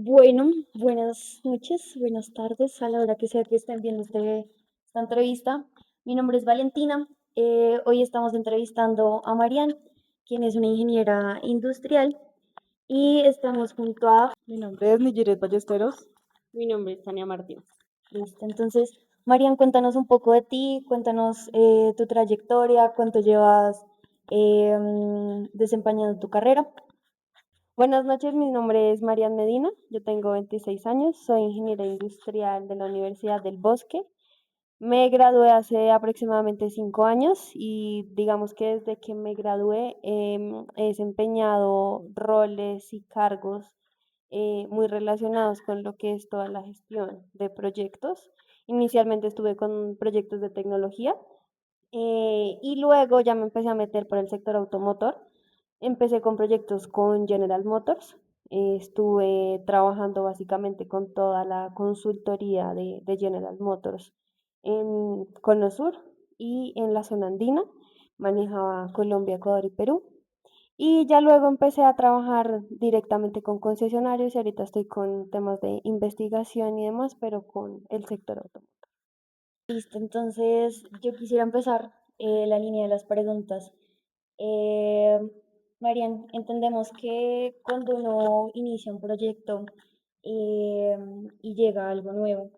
Bueno, buenas noches, buenas tardes a la hora que sea que estén viendo esta entrevista. Mi nombre es Valentina. Hoy estamos entrevistando a Marian, quien es una ingeniera industrial, y estamos junto a... Mi nombre es Nigiret Ballesteros. Mi nombre es Tania Martínez. Listo, entonces, Marian, cuéntanos un poco de ti, cuéntanos tu trayectoria, cuánto llevas desempeñando tu carrera. Buenas noches, mi nombre es Marian Medina, yo tengo 26 años, soy ingeniera industrial de la Universidad del Bosque. Me gradué hace aproximadamente 5 años y digamos que desde que me gradué he desempeñado roles y cargos muy relacionados con lo que es toda la gestión de proyectos. Inicialmente estuve con proyectos de tecnología y luego ya me empecé a meter por el sector automotor. Empecé con proyectos con General Motors. Estuve trabajando básicamente con toda la consultoría de General Motors en Cono Sur y en la zona andina. Manejaba Colombia, Ecuador y Perú. Y ya luego empecé a trabajar directamente con concesionarios y ahorita estoy con temas de investigación y demás, pero con el sector automotor. Listo, entonces yo quisiera empezar la línea de las preguntas. Eh, Marian, entendemos que cuando uno inicia un proyecto eh, y llega algo nuevo,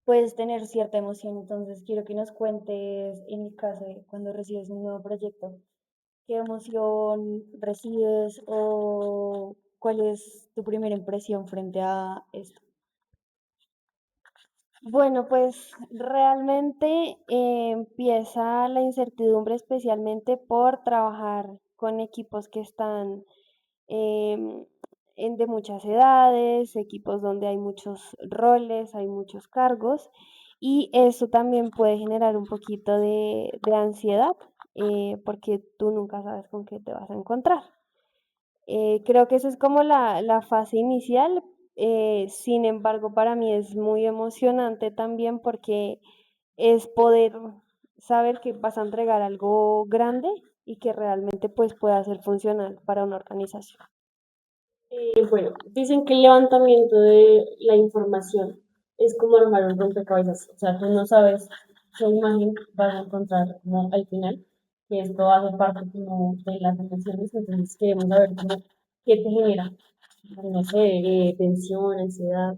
puedes tener cierta emoción. Entonces quiero que nos cuentes, en el caso de cuando recibes un nuevo proyecto, qué emoción recibes o cuál es tu primera impresión frente a esto. Bueno, pues realmente empieza la incertidumbre especialmente por trabajar con equipos que están em, de muchas edades, equipos donde hay muchos roles, hay muchos cargos y eso también puede generar un poquito de ansiedad porque tú nunca sabes con qué te vas a encontrar. Creo que esa es como la fase inicial. Sin embargo, para mí es muy emocionante también porque es poder saber que vas a entregar algo grande y que realmente pues pueda ser funcional para una organización. Bueno, dicen que el levantamiento de la información es como armar un rompecabezas. O sea, tú no sabes qué imagen vas a encontrar como al final, que esto hace parte como de las emociones, entonces queremos saber cómo, qué te genera, no sé, tensión, ansiedad.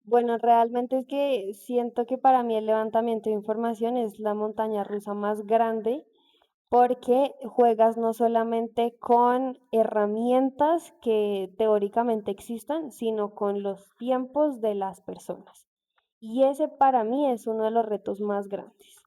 Bueno, realmente es que siento que para mí el levantamiento de información es la montaña rusa más grande porque juegas no solamente con herramientas que teóricamente existan, sino con los tiempos de las personas. Y ese para mí es uno de los retos más grandes.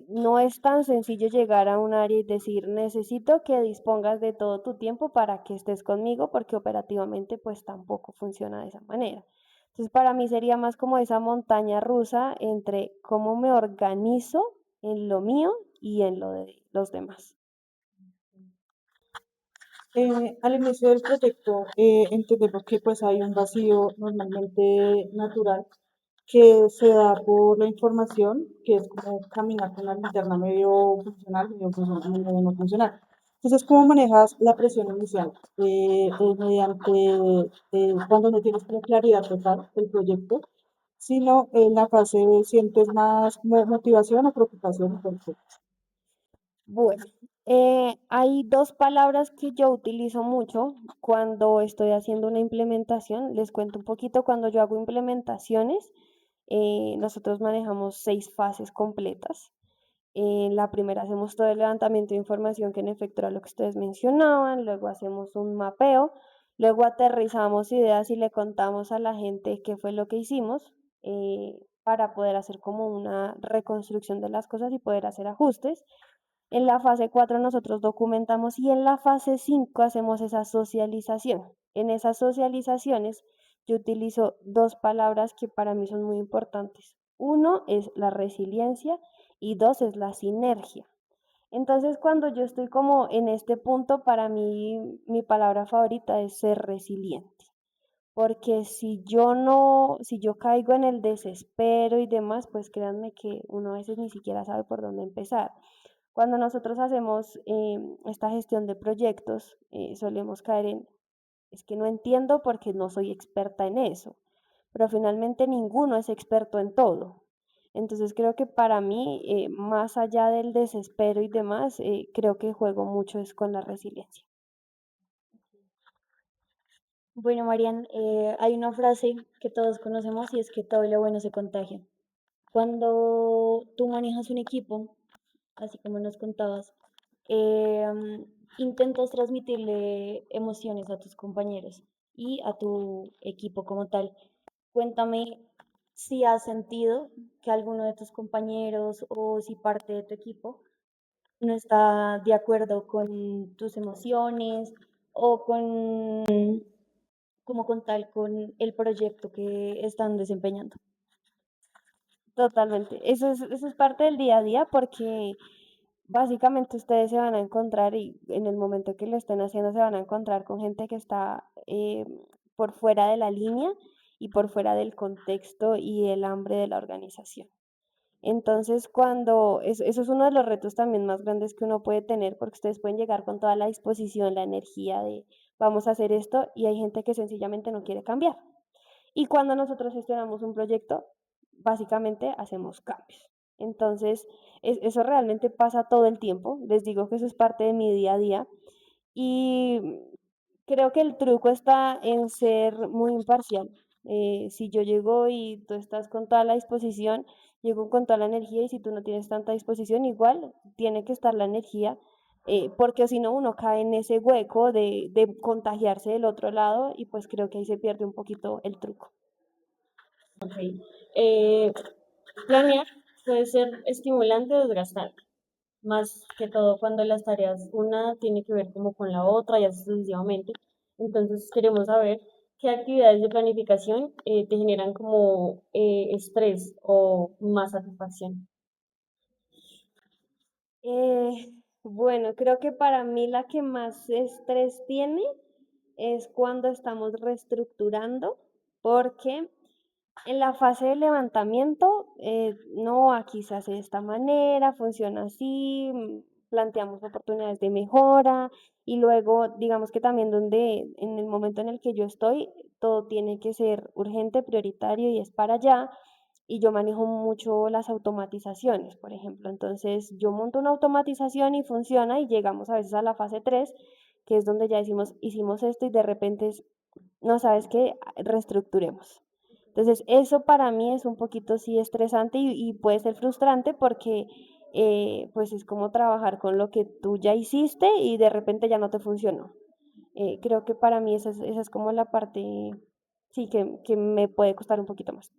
No es tan sencillo llegar a un área y decir, necesito que dispongas de todo tu tiempo para que estés conmigo, porque operativamente pues tampoco funciona de esa manera. Entonces para mí sería más como esa montaña rusa entre cómo me organizo en lo mío y en lo de los demás. Al inicio del proyecto entendemos que pues hay un vacío normalmente natural que se da por la información, que es como caminar con la linterna medio funcional, medio no funcional. Entonces, ¿cómo manejas la presión inicial? Es mediante cuando no tienes como claridad total del proyecto, sino en la fase sientes más como motivación o preocupación por el Bueno, hay dos palabras que yo utilizo mucho cuando estoy haciendo una implementación. Les cuento un poquito, cuando yo hago implementaciones, nosotros manejamos 6 fases completas. En la primera hacemos todo el levantamiento de información que en efecto era lo que ustedes mencionaban, luego hacemos un mapeo, luego aterrizamos ideas y le contamos a la gente qué fue lo que hicimos para poder hacer como una reconstrucción de las cosas y poder hacer ajustes. En la fase 4 nosotros documentamos y en la fase 5 hacemos esa socialización. En esas socializaciones yo utilizo dos palabras que para mí son muy importantes. Uno es la resiliencia y dos es la sinergia. Entonces, cuando yo estoy como en este punto, para mí mi palabra favorita es ser resiliente. Porque si yo caigo en el desespero y demás, pues créanme que uno a veces ni siquiera sabe por dónde empezar. Cuando nosotros hacemos esta gestión de proyectos, solemos caer en es que no entiendo porque no soy experta en eso, pero finalmente ninguno es experto en todo. Entonces creo que para mí, más allá del desespero y demás, creo que juego mucho es con la resiliencia. Bueno, Marian, hay una frase que todos conocemos y es que todo lo bueno se contagia. Cuando tú manejas un equipo, así como nos contabas, intentas transmitirle emociones a tus compañeros y a tu equipo como tal. Cuéntame si has sentido que alguno de tus compañeros o si parte de tu equipo no está de acuerdo con tus emociones o como con tal, con el proyecto que están desempeñando. Totalmente. Eso es parte del día a día porque básicamente ustedes se van a encontrar y en el momento que lo estén haciendo se van a encontrar con gente que está por fuera de la línea y por fuera del contexto y el hambre de la organización. Entonces, eso es uno de los retos también más grandes que uno puede tener, porque ustedes pueden llegar con toda la disposición, la energía de vamos a hacer esto, y hay gente que sencillamente no quiere cambiar. Y cuando nosotros gestionamos un proyecto, básicamente hacemos cambios. Entonces, eso realmente pasa todo el tiempo. Les digo que eso es parte de mi día a día. Y creo que el truco está en ser muy imparcial. Si yo llego y tú estás con toda la disposición, llego con toda la energía y si tú no tienes tanta disposición, igual tiene que estar la energía, porque si no uno cae en ese hueco de contagiarse del otro lado y pues creo que ahí se pierde un poquito el truco. Ok. Eh, Planear puede ser estimulante o desgastante, más que todo cuando las tareas una tiene que ver como con la otra y así sucesivamente. Entonces queremos saber qué actividades de planificación te generan como estrés o más satisfacción. Bueno, creo que para mí la que más estrés tiene es cuando estamos reestructurando, porque en la fase de levantamiento, no, aquí se hace de esta manera, funciona así, planteamos oportunidades de mejora y luego, digamos que también donde en el momento en el que yo estoy, todo tiene que ser urgente, prioritario y es para allá. Y yo manejo mucho las automatizaciones, por ejemplo. Entonces, yo monto una automatización y funciona y llegamos a veces a la fase 3 que es donde ya decimos, hicimos esto y de repente no sabes qué, reestructuremos. Entonces, eso para mí es un poquito sí estresante y puede ser frustrante porque pues es como trabajar con lo que tú ya hiciste y de repente ya no te funcionó. Creo que para mí esa es como la parte, sí, que me puede costar un poquito más.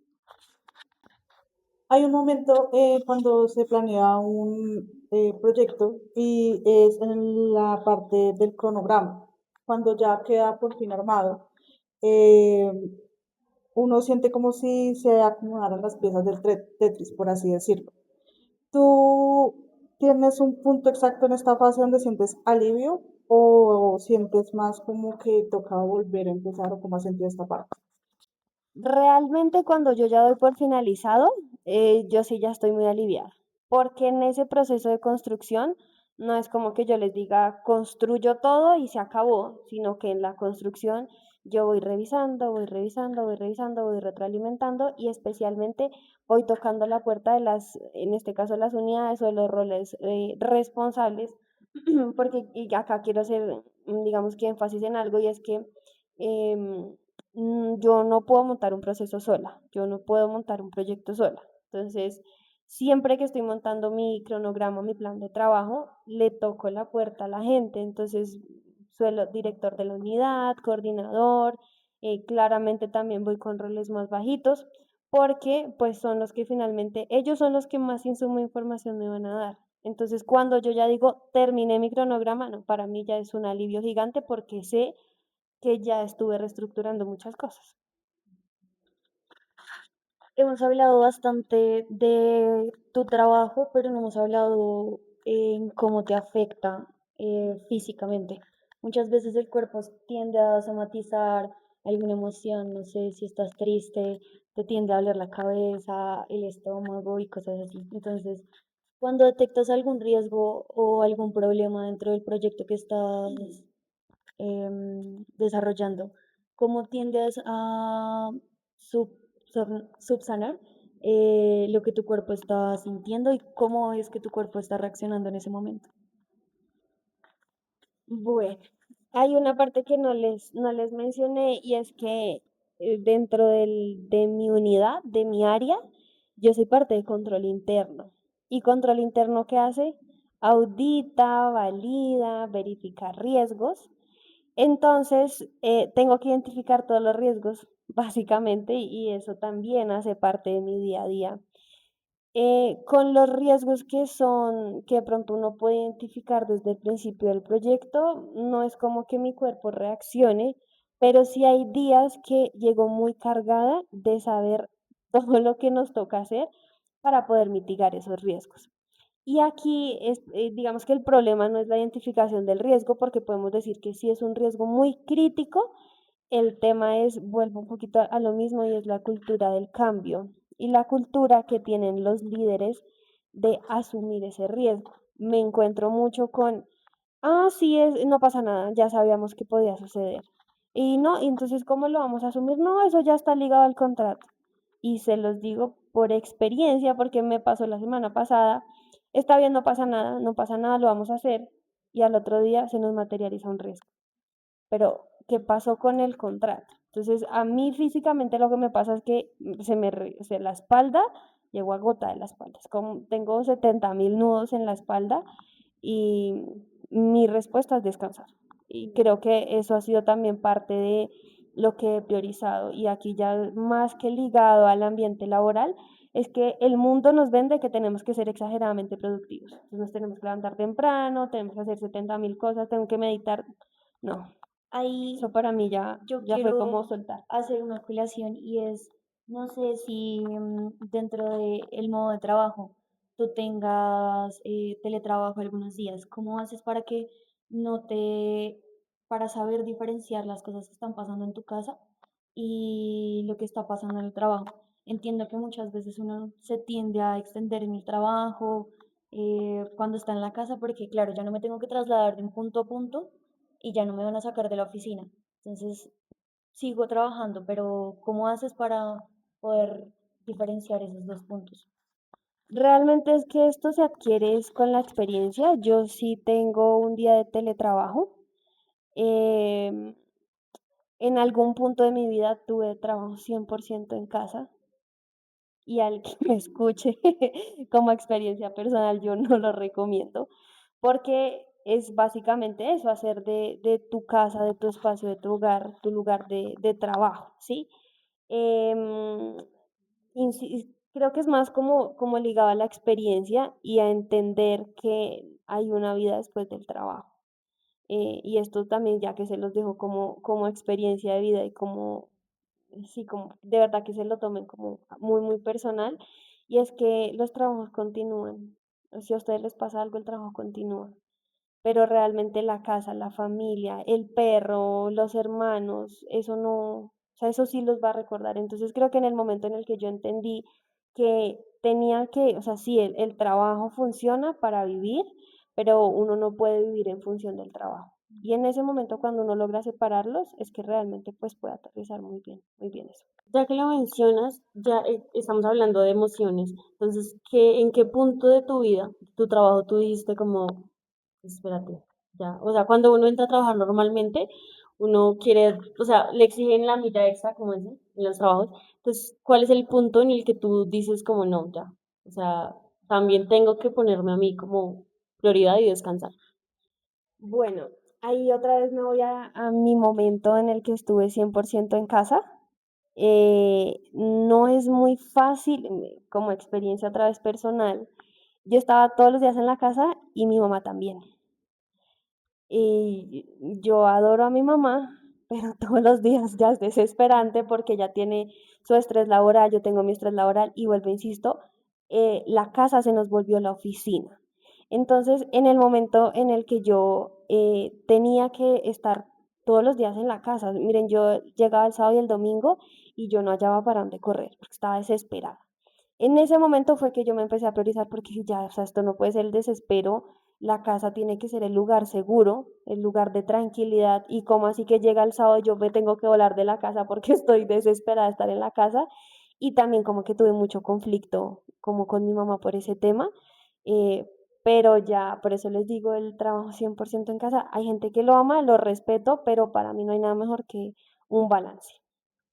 Hay un momento cuando se planea un proyecto y es en la parte del cronograma, cuando ya queda por fin armado. eh, Uno siente como si se acomodaran las piezas del Tetris, por así decirlo. ¿Tú tienes un punto exacto en esta fase donde sientes alivio o sientes más como que toca volver a empezar o cómo has sentido esta parte? Realmente cuando yo ya doy por finalizado, yo sí ya estoy muy aliviada, porque en ese proceso de construcción no es como que yo les diga construyo todo y se acabó, sino que en la construcción yo voy revisando, voy revisando, voy revisando, voy retroalimentando y especialmente voy tocando la puerta de en este caso las unidades o de los roles responsables, porque y acá quiero hacer, digamos que énfasis en algo y es que em, yo no puedo montar un proceso sola, yo no puedo montar un proyecto sola. Entonces, siempre que estoy montando mi cronograma, mi plan de trabajo, le toco la puerta a la gente. Entonces, suelo director de la unidad, coordinador, claramente también voy con roles más bajitos, porque pues son los que finalmente, ellos son los que más insumo información me van a dar. Entonces, cuando yo ya digo, terminé mi cronograma, no, para mí ya es un alivio gigante porque sé que ya estuve reestructurando muchas cosas. Hemos hablado bastante de tu trabajo, pero no hemos hablado en cómo te afecta físicamente. Muchas veces el cuerpo tiende a somatizar alguna emoción, no sé si estás triste, te tiende a doler la cabeza, el estómago y cosas así. Entonces, cuando detectas algún riesgo o algún problema dentro del proyecto que estás desarrollando, ¿cómo tiendes a sub- subsanar lo que tu cuerpo está sintiendo y cómo es que tu cuerpo está reaccionando en ese momento? Bueno, hay una parte que no les mencioné y es que dentro de mi unidad, de mi área, yo soy parte de control interno. ¿Y control interno qué hace? Audita, valida, verifica riesgos. Entonces, tengo que identificar todos los riesgos, básicamente, y eso también hace parte de mi día a día. Con los riesgos que son, que de pronto uno puede identificar desde el principio del proyecto, no es como que mi cuerpo reaccione, pero sí hay días que llego muy cargada de saber todo lo que nos toca hacer para poder mitigar esos riesgos. Y aquí es, digamos que el problema no es la identificación del riesgo, porque podemos decir que sí es un riesgo muy crítico. El tema es, vuelvo un poquito a lo mismo, y es la cultura del cambio y la cultura que tienen los líderes de asumir ese riesgo. Me encuentro mucho con, sí, no pasa nada, ya sabíamos que podía suceder. Y no, y entonces, ¿cómo lo vamos a asumir? No, eso ya está ligado al contrato. Y se los digo por experiencia, porque me pasó la semana pasada. Está bien, no pasa nada, no pasa nada, lo vamos a hacer. Y al otro día se nos materializa un riesgo. Pero, ¿qué pasó con el contrato? Entonces, a mí físicamente lo que me pasa es que o sea, la espalda, llego a gota de la espalda. Como, tengo 70.000 nudos en la espalda y mi respuesta es descansar. Y creo que eso ha sido también parte de lo que he priorizado. Y aquí ya más que ligado al ambiente laboral, es que el mundo nos vende que tenemos que ser exageradamente productivos. Entonces nos tenemos que levantar temprano, tenemos que hacer 70.000 cosas, tengo que meditar. No, Ahí eso para mí ya, yo ya fue como quiero soltar. hacer una aclaración y es, no sé si dentro del modo de trabajo tú tengas teletrabajo algunos días. ¿Cómo haces para que no te, para saber diferenciar las cosas que están pasando en tu casa y lo que está pasando en el trabajo? Entiendo que muchas veces uno se tiende a extender en el trabajo cuando está en la casa porque, claro, ya no me tengo que trasladar de un punto a punto y ya no me van a sacar de la oficina. Entonces, sigo trabajando, pero ¿cómo haces para poder diferenciar esos dos puntos? Realmente es que esto se adquiere es con la experiencia. Yo sí tengo un día de teletrabajo. Em, en algún punto de mi vida tuve trabajo 100% en casa y al que me escuche como experiencia personal, yo no lo recomiendo porque es básicamente eso, hacer de tu casa, de tu espacio, de tu hogar, tu lugar de trabajo, ¿sí? Em, creo que es más como ligado a la experiencia y a entender que hay una vida después del trabajo. Y esto también ya que se los dejo como experiencia de vida y como, sí, como de verdad que se lo tomen como muy, muy personal. Y es que los trabajos continúan. Si a ustedes les pasa algo, el trabajo continúa, pero realmente la casa, la familia, el perro, los hermanos, eso no, o sea, eso sí los va a recordar. Entonces creo que en el momento en el que yo entendí que tenía que, o sea, sí, el trabajo funciona para vivir, pero uno no puede vivir en función del trabajo. Y en ese momento cuando uno logra separarlos, es que realmente pues puede aterrizar muy bien eso. Ya que lo mencionas, ya estamos hablando de emociones. Entonces, ¿en qué punto de tu vida, tu trabajo, tú dijiste como, espérate, ya? O sea, cuando uno entra a trabajar normalmente, uno quiere, o sea, le exigen la mitad extra, como dicen, en los trabajos. Entonces, ¿cuál es el punto en el que tú dices como no, ya? O sea, también tengo que ponerme a mí como prioridad y descansar. Bueno, ahí otra vez me voy a mi momento en el que estuve 100% en casa. No es muy fácil, como experiencia otra vez personal. Yo estaba todos los días en la casa y mi mamá también. Y yo adoro a mi mamá, pero todos los días ya es desesperante porque ella tiene su estrés laboral, yo tengo mi estrés laboral y vuelvo, insisto, la casa se nos volvió la oficina. Entonces, en el momento en el que yo tenía que estar todos los días en la casa, miren, yo llegaba el sábado y el domingo y yo no hallaba para dónde correr porque estaba desesperada. En ese momento fue que yo me empecé a priorizar porque ya, o sea, esto no puede ser el desespero. La casa tiene que ser el lugar seguro, el lugar de tranquilidad. Y como así que llega el sábado yo me tengo que volar de la casa porque estoy desesperada de estar en la casa. Y también como que tuve mucho conflicto como con mi mamá por ese tema. eh, pero ya, por eso les digo, el trabajo 100% en casa. Hay gente que lo ama, lo respeto, pero para mí no hay nada mejor que un balance.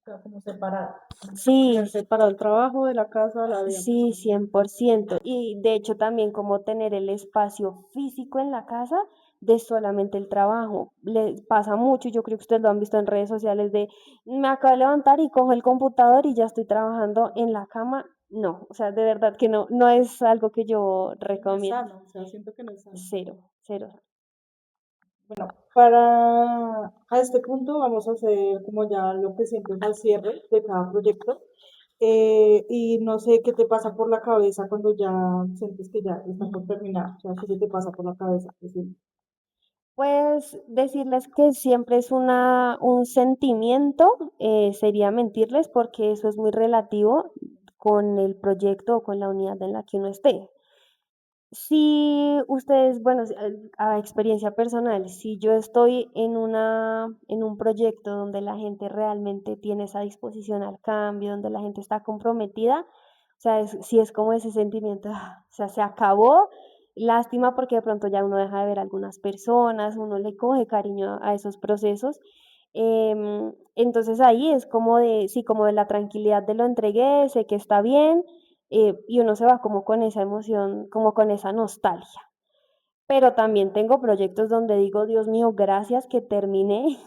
O sea, como separado. Sí, Tener separado el trabajo de la casa, la vida sí, personal. 100%. Y de hecho también como tener el espacio físico en la casa de solamente el trabajo. Les pasa mucho, yo creo que ustedes lo han visto en redes sociales de me acabo de levantar y cojo el computador y ya estoy trabajando en la cama. No, o sea, de verdad que no, no es algo que yo No es recomiendo. sano, o sea, siento que no es sano. Cero, cero. Bueno, para a este punto vamos a hacer como ya lo que siempre es al cierre de cada proyecto. Y no sé qué te pasa por la cabeza cuando ya sientes que ya está por terminar. O sea, qué se te pasa por la cabeza. ¿Qué sientes? Pues decirles que siempre es un sentimiento, sería mentirles porque eso es muy relativo con el proyecto o con la unidad en la que uno esté. Si ustedes, bueno, a experiencia personal, si yo estoy en un proyecto donde la gente realmente tiene esa disposición al cambio, donde la gente está comprometida, o sea, si es como ese sentimiento, o sea, se acabó, lástima porque de pronto ya uno deja de ver a algunas personas, uno le coge cariño a esos procesos. Entonces ahí es como de, sí, como de la tranquilidad de lo entregué, sé que está bien, y uno se va como con esa emoción, como con esa nostalgia. Pero también tengo proyectos donde digo, Dios mío, gracias que terminé,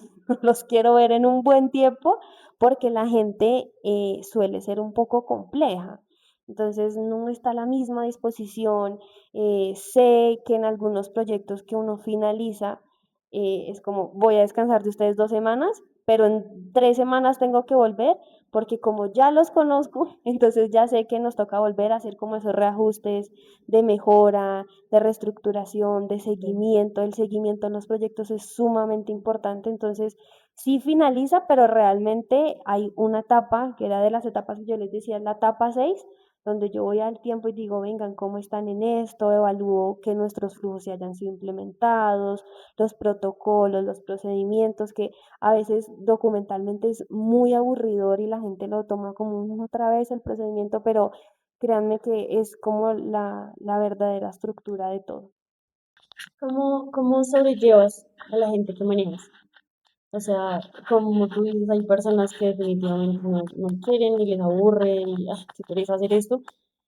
los quiero ver en un buen tiempo, porque la gente suele ser un poco compleja. Entonces no está a la misma disposición. Sé que en algunos proyectos que uno finaliza, es como, voy a descansar de ustedes 2 semanas, pero en 3 semanas tengo que volver, porque como ya los conozco, entonces ya sé que nos toca volver a hacer como esos reajustes de mejora, de reestructuración, de seguimiento. El seguimiento en los proyectos es sumamente importante, entonces sí finaliza, pero realmente hay una etapa, que era de las etapas que yo les decía, la etapa 6 donde yo voy al tiempo y digo, vengan, ¿cómo están en esto? Evalúo que nuestros flujos se hayan sido implementados, los protocolos, los procedimientos, que a veces documentalmente es muy aburridor y la gente lo toma como otra vez el procedimiento, pero créanme que es como la verdadera estructura de todo. ¿Cómo sobrellevas a la gente que manejas? O sea, como tú dices, hay personas que definitivamente no quieren y les aburre y qué pereza hacer esto.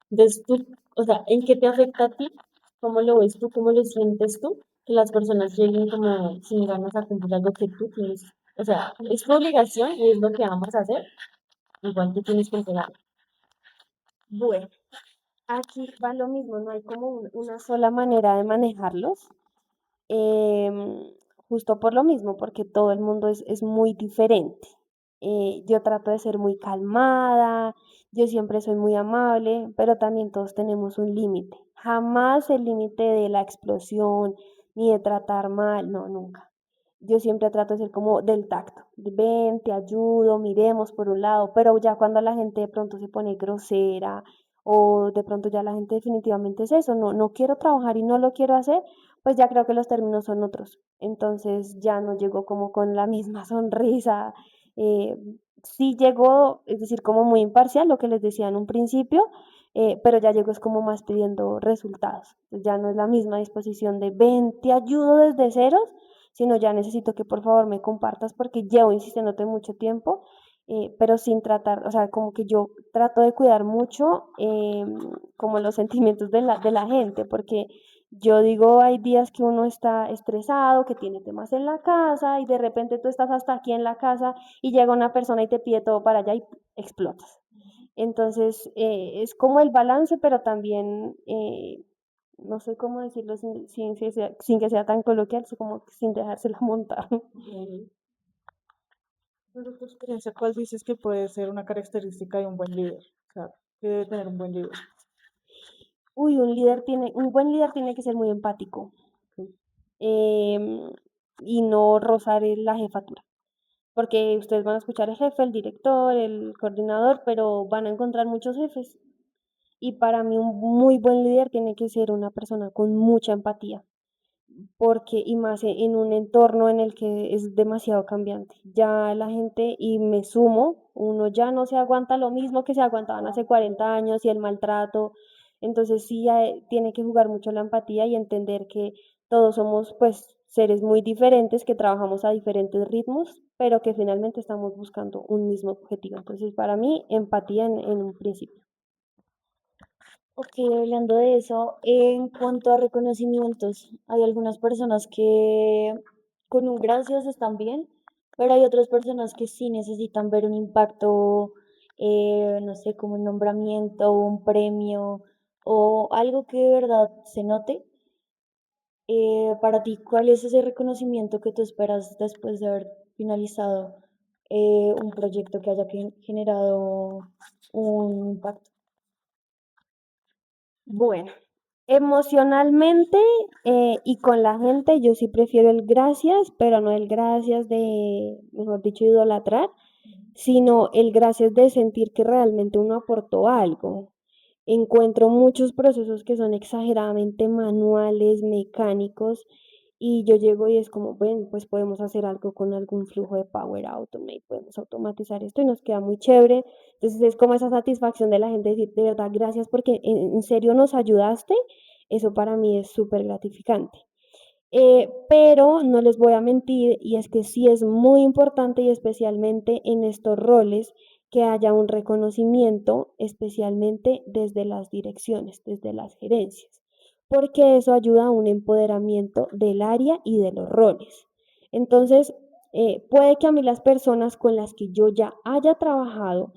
Entonces tú, o sea, ¿en qué te afecta a ti? ¿Cómo lo ves tú? ¿Cómo lo sientes tú? Que las personas lleguen como sin ganas a cumplir algo que tú tienes. O sea, es tu obligación y es lo que amas hacer. Igual tú tienes que entregar. Bueno, aquí va lo mismo, no hay como una sola manera de manejarlos. em, Justo por lo mismo, porque todo el mundo es muy diferente. Yo trato de ser muy calmada, yo siempre soy muy amable, pero también todos tenemos un límite. Jamás el límite de la explosión ni de tratar mal, no, nunca. Yo siempre trato de ser como del tacto, de ven, te ayudo, miremos por un lado, pero ya cuando la gente de pronto se pone grosera o de pronto ya la gente definitivamente es eso, no, no quiero trabajar y no lo quiero hacer, pues ya creo que los términos son otros. Entonces ya no llegó como con la misma sonrisa. eh, sí llegó, es decir, como muy imparcial, lo que les decía en un principio, pero ya llegó es como más pidiendo resultados. Ya no es la misma disposición de ven, te ayudo desde ceros, sino ya necesito que por favor me compartas porque llevo insistiéndote mucho tiempo, pero sin tratar, o sea, como que yo trato de cuidar mucho como los sentimientos de la gente, porque yo digo, hay días que uno está estresado, que tiene temas en la casa y de repente tú estás hasta aquí en la casa y llega una persona y te pide todo para allá y explotas. Entonces, es como el balance, pero también, no sé cómo decirlo sin que sea tan coloquial, es como sin dejársela montar. Desde tu experiencia, ¿cuál dices que puede ser una característica de un buen líder? O sea, que debe tener un buen líder. Uy, un buen líder tiene que ser muy empático, em, y no rozar la jefatura. Porque ustedes van a escuchar el jefe, el director, el coordinador, pero van a encontrar muchos jefes. Y para mí un muy buen líder tiene que ser una persona con mucha empatía. porque y más en un entorno en el que es demasiado cambiante. Ya la gente, y me sumo, uno ya no se aguanta lo mismo que se aguantaban hace 40 años y el maltrato, entonces sí tiene que jugar mucho la empatía y entender que todos somos pues seres muy diferentes, que trabajamos a diferentes ritmos, pero que finalmente estamos buscando un mismo objetivo. Entonces para mí, empatía en un principio. Ok, hablando de eso, en cuanto a reconocimientos, hay algunas personas que con un gracias están bien, pero hay otras personas que sí necesitan ver un impacto, no sé, como un nombramiento, un premio o algo que de verdad se note. Para ti, ¿cuál es ese reconocimiento que tú esperas después de haber finalizado un proyecto que haya generado un impacto? Bueno, emocionalmente y con la gente yo sí prefiero el gracias, pero no el gracias de, mejor dicho, idolatrar, sino el gracias de sentir que realmente uno aportó algo. Encuentro muchos procesos que son exageradamente manuales, mecánicos, y yo llego y es como, bueno, pues podemos hacer algo con algún flujo de Power Automate, podemos automatizar esto y nos queda muy chévere. Entonces es como esa satisfacción de la gente decir, de verdad, gracias porque en serio nos ayudaste. Eso para mí es súper gratificante. Pero no les voy a mentir, y es que sí es muy importante y especialmente en estos roles que haya un reconocimiento, especialmente desde las direcciones, desde las gerencias, porque eso ayuda a un empoderamiento del área y de los roles. Entonces, puede que a mí las personas con las que yo ya haya trabajado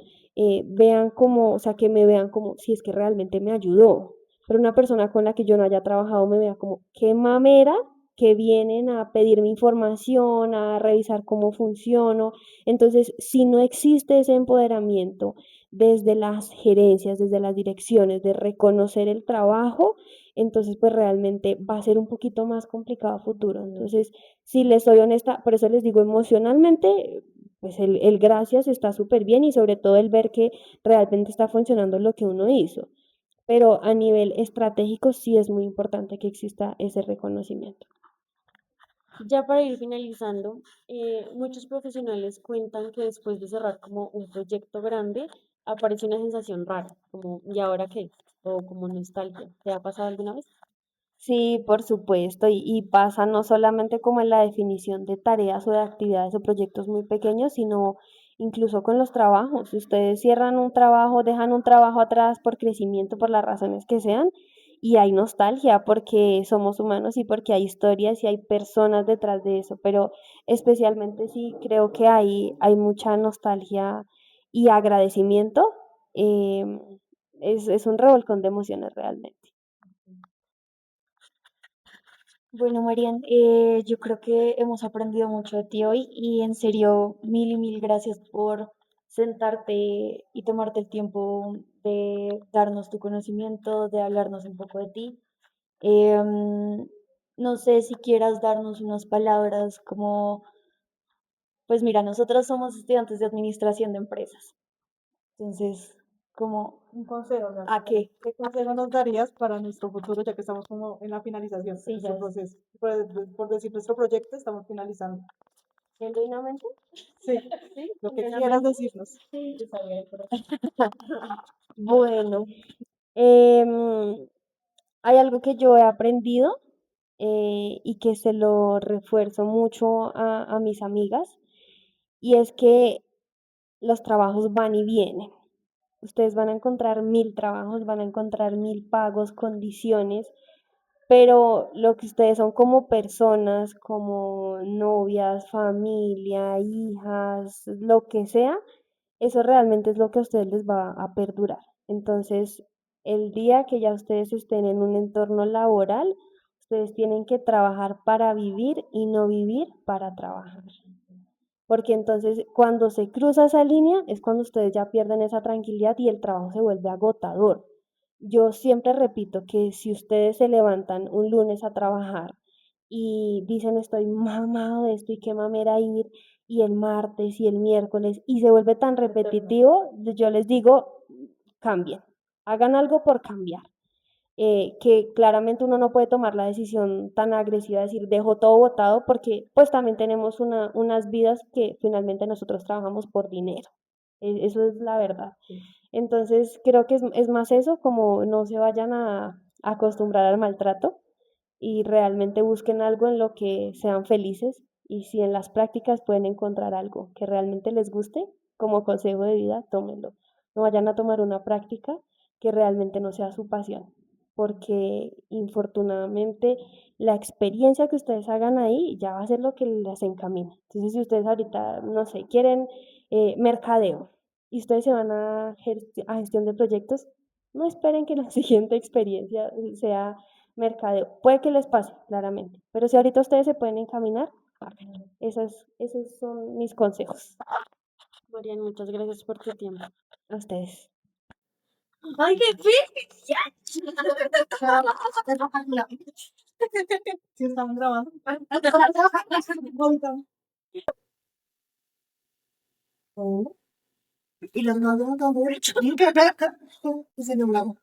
vean como, o sea, que me vean como si es que realmente me ayudó, pero una persona con la que yo no haya trabajado me vea como, qué mamera que vienen a pedirme información, a revisar cómo funciono. Entonces, si no existe ese empoderamiento desde las gerencias, desde las direcciones, de reconocer el trabajo, entonces pues realmente va a ser un poquito más complicado a futuro. Entonces, si les soy honesta, por eso les digo emocionalmente, pues el gracias está súper bien y sobre todo el ver que realmente está funcionando lo que uno hizo. Pero a nivel estratégico sí es muy importante que exista ese reconocimiento. Ya para ir finalizando, muchos profesionales cuentan que después de cerrar como un proyecto grande, aparece una sensación rara, como ¿y ahora qué? O como nostalgia. ¿Te ha pasado alguna vez? Sí, por supuesto, y pasa no solamente como en la definición de tareas o de actividades o proyectos muy pequeños, sino incluso con los trabajos. Si ustedes cierran un trabajo, dejan un trabajo atrás por crecimiento, por las razones que sean, y hay nostalgia porque somos humanos y porque hay historias y hay personas detrás de eso, pero especialmente sí creo que hay mucha nostalgia y agradecimiento. em, es un revolcón de emociones realmente. Bueno, Marian, yo creo que hemos aprendido mucho de ti hoy y en serio, mil y mil gracias por sentarte y tomarte el tiempo de darnos tu conocimiento, de hablarnos un poco de ti. No sé si quieras darnos unas palabras como, pues mira, nosotros somos estudiantes de administración de empresas, entonces, como, Un consejo, o sea, ¿a qué? ¿qué consejo nos darías para nuestro futuro, ya que estamos como en la finalización de Sí, nuestro ya. proceso? Por decir nuestro proyecto, estamos finalizando. Genuinamente, Sí, sí, lo que quieras genuinamente. decirnos. Sí. Te sabía de corazón. Bueno, em, hay algo que yo he aprendido y que se lo refuerzo mucho a mis amigas, y es que los trabajos van y vienen. Ustedes van a encontrar 1000 trabajos, van a encontrar 1000 pagos, condiciones, pero lo que ustedes son como personas, como novias, familia, hijas, lo que sea, eso realmente es lo que a ustedes les va a perdurar. Entonces, el día que ya ustedes estén en un entorno laboral, ustedes tienen que trabajar para vivir y no vivir para trabajar. Porque entonces cuando se cruza esa línea es cuando ustedes ya pierden esa tranquilidad y el trabajo se vuelve agotador. Yo siempre repito que si ustedes se levantan un lunes a trabajar y dicen estoy mamado de esto y qué mamera ir, y el martes y el miércoles y se vuelve tan repetitivo, yo les digo, cambien, hagan algo por cambiar. que claramente uno no puede tomar la decisión tan agresiva de decir dejo todo botado porque pues también tenemos unas vidas que finalmente nosotros trabajamos por dinero. Eso es la verdad. Entonces creo que es más eso, como no se vayan a acostumbrar al maltrato y realmente busquen algo en lo que sean felices y si en las prácticas pueden encontrar algo que realmente les guste, como consejo de vida, tómenlo. No vayan a tomar una práctica que realmente no sea su pasión, porque infortunadamente la experiencia que ustedes hagan ahí ya va a ser lo que les encamine. Entonces, si ustedes ahorita, no sé, quieren mercadeo y ustedes se van a gestión de proyectos, no esperen que la siguiente experiencia sea mercadeo. Puede que les pase, claramente, pero si ahorita ustedes se pueden encaminar, háganlo. Esos son mis consejos Marian, muchas gracias por tu tiempo. a ustedes. ¡Ay, qué felicidad! Sí, estamos grabando. Y los no derecho. Se nublaron.